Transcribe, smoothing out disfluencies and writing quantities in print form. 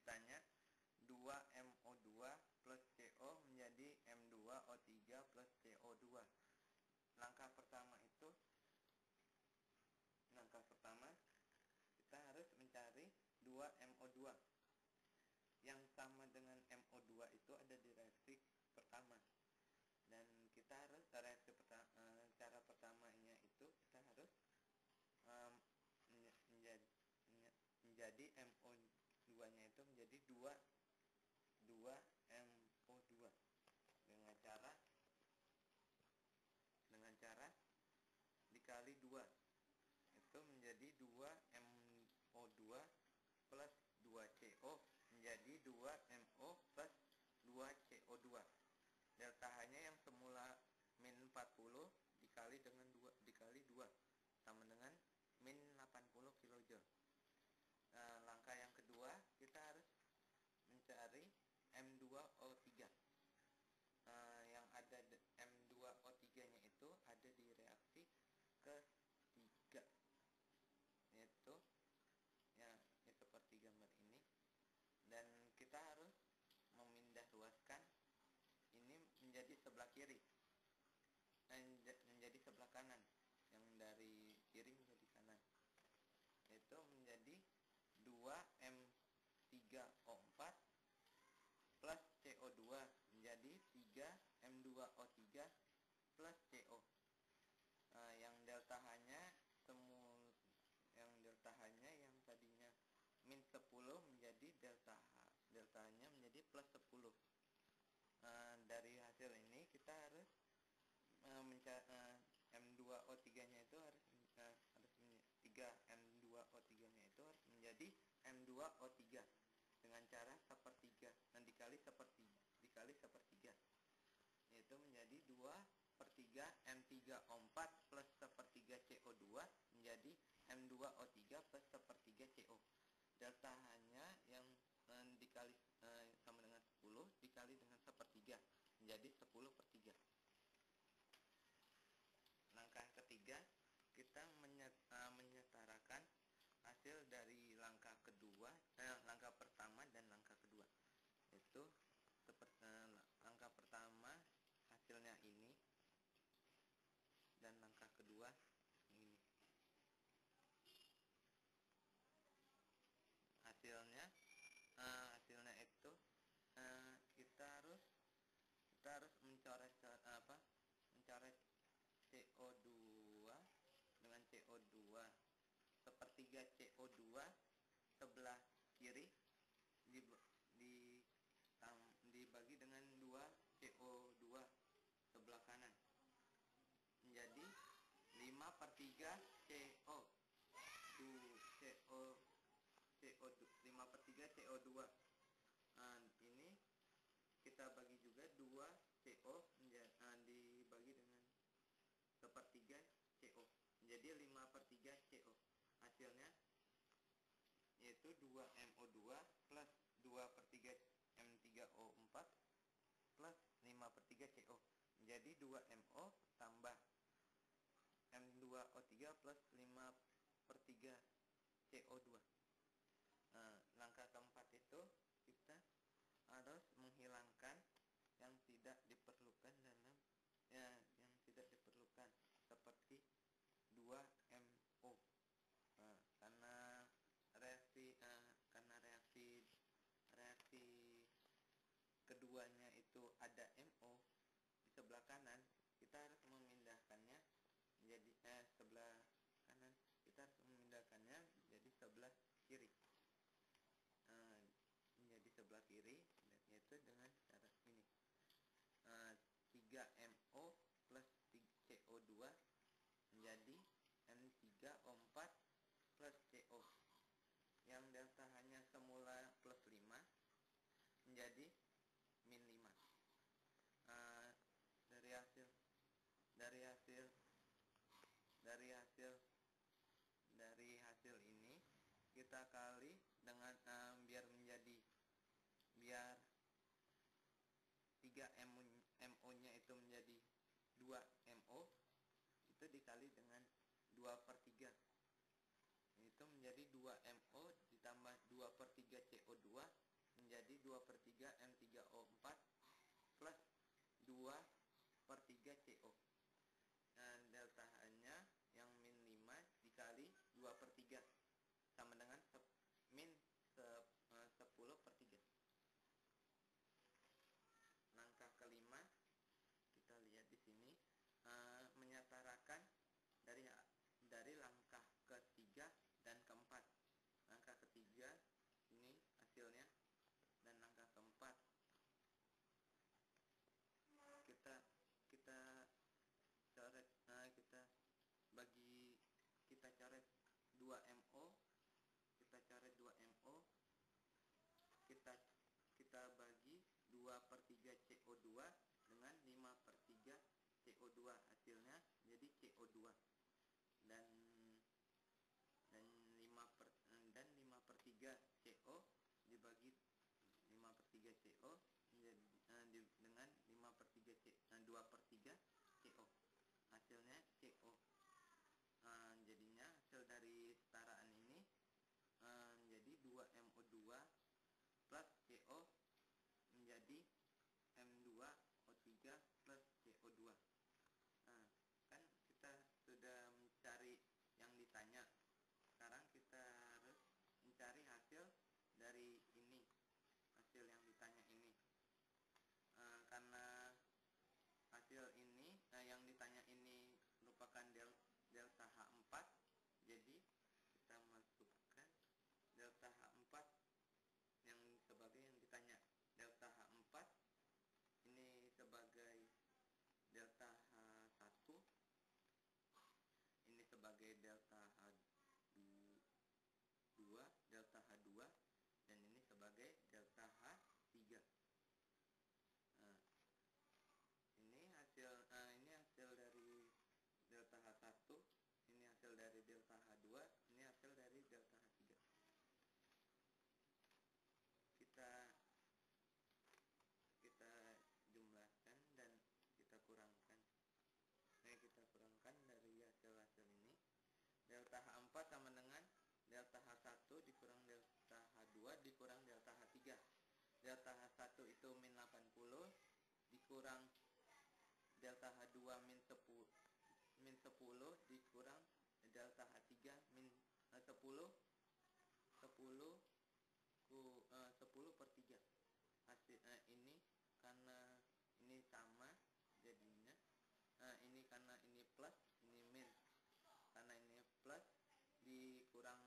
ditanya 2MO2 plus CO menjadi M2O3 plus CO2. Langkah pertama kita harus mencari 2MO2 yang sama dengan MO2 itu ada di reaksi pertama. Dan kita harus cara pertamanya itu kita harus menjadi MO2-nya itu menjadi 2MO2 dengan cara dikali 2 itu menjadi 2MO2 plus 2CO menjadi 2MO plus 2CO2. Delta H-nya yang semula min 40 dikali dengan 2 sama dengan min 80 kJ. Langkah yang kedua kita harus mencari M2O3. Yang ada M2O3-nya itu ada di reaksi ketiga, yaitu seperti gambar ini. Dan kita harus memindah luaskan ini menjadi sebelah kiri dan menjadi sebelah kanan, yang dari kiri menjadi kanan, itu menjadi 2M3O4 plus CO2 menjadi 3M2O3 plus CO. Yang delta H-nya yang tadinya min 10 menjadi delta H-nya menjadi plus 10. Dari hasil ini kita harus M2O3-nya itu harus 3M2O3-nya itu harus menjadi M2O3 dengan cara sepertiga dan dikali sepertiga, yaitu menjadi 2/3 M3O4 plus sepertiga CO2 menjadi M2O3 plus sepertiga CO. Delta H-nya yang dikali sama dengan 10 dikali dengan sepertiga menjadi 10/3. Langkah ketiga kita menyetarakan hasil dari langkah pertama dan langkah kedua. Itu langkah pertama hasilnya ini dan langkah kedua ini. Hasilnya itu kita harus mencoret CO2 dengan CO2 sepertiga CO2 sebelah kiri dibagi dengan 2 CO2 sebelah kanan menjadi 5/3 CO. 5/3 CO2. Ini kita bagi juga 2 CO dibagi dengan sepertiga CO menjadi 5/3 CO. Hasilnya yaitu 2MO2 plus 2/3 M3O4 plus 5/3 CO menjadi 2MO tambah M2O3 plus 5/3 CO2. Langkah keempat itu kita harus menghilangkan yang tidak diperlukan seperti 2MO. Karena reaksi keduanya itu ada MO di sebelah kanan, kita harus memindahkannya menjadi sebelah kanan, kita harus memindahkannya menjadi sebelah kiri. Menjadi sebelah kiri, yaitu dengan cara ini. 3MO plus CO2 menjadi M3O4 plus CO, yang delta hanya semula plus 5 menjadi min 5. Dari hasil ini kita kali dengan biar 3MO-nya itu menjadi 2MO, itu dikali dengan 2/3, itu menjadi 2MO ditambah 2/3 CO2 menjadi 2/3 M3O4 plus 2/3 CO. Dan delta H-nya yang min 5 dikali 2/3 sama dengan min 10/3. Langkah kelima kita lihat di sini, menyetarakan dari langkah ketiga dan keempat. Langkah ketiga ini hasilnya, dan langkah keempat kita coret, kita coret 2MO, kita bagi 2/3 CO2 dengan 5/3 CO2, hasilnya jadi CO2, dan 5/3 CO dibagi 5/3 CO dengan 2/3 CO, hasilnya CO. Jadinya hasil dari setaraan ini menjadi 2MO2 plus CO menjadi M2O3 plus CO2. Nah, kan kita sudah mencari yang ditanya. Sekarang kita harus mencari hasil dari ini, hasil yang ditanya ini. Karena hasil ini yang ditanya ini merupakan delta H4, jadi kita masukkan delta H4 yang sebagai yang ditanya. Delta H4 ini sebagai delta H1, ini sebagai delta H2, dan ini sebagai delta H3. Ini hasil dari delta H1, ini hasil dari delta H2, ini hasil dari delta H3. Kita jumlahkan dan kita kurangkan. Kita kurangkan dari hasil ini. Delta H4 sama dengan delta H1 dikurang delta H2 dikurang delta H3. Delta H1 itu min 80 dikurang delta H2 min 10 dikurang delta H3 min 10 per 3. Hasil ini karena ini sama jadinya, ini karena ini plus, ini min. Karena ini plus dikurang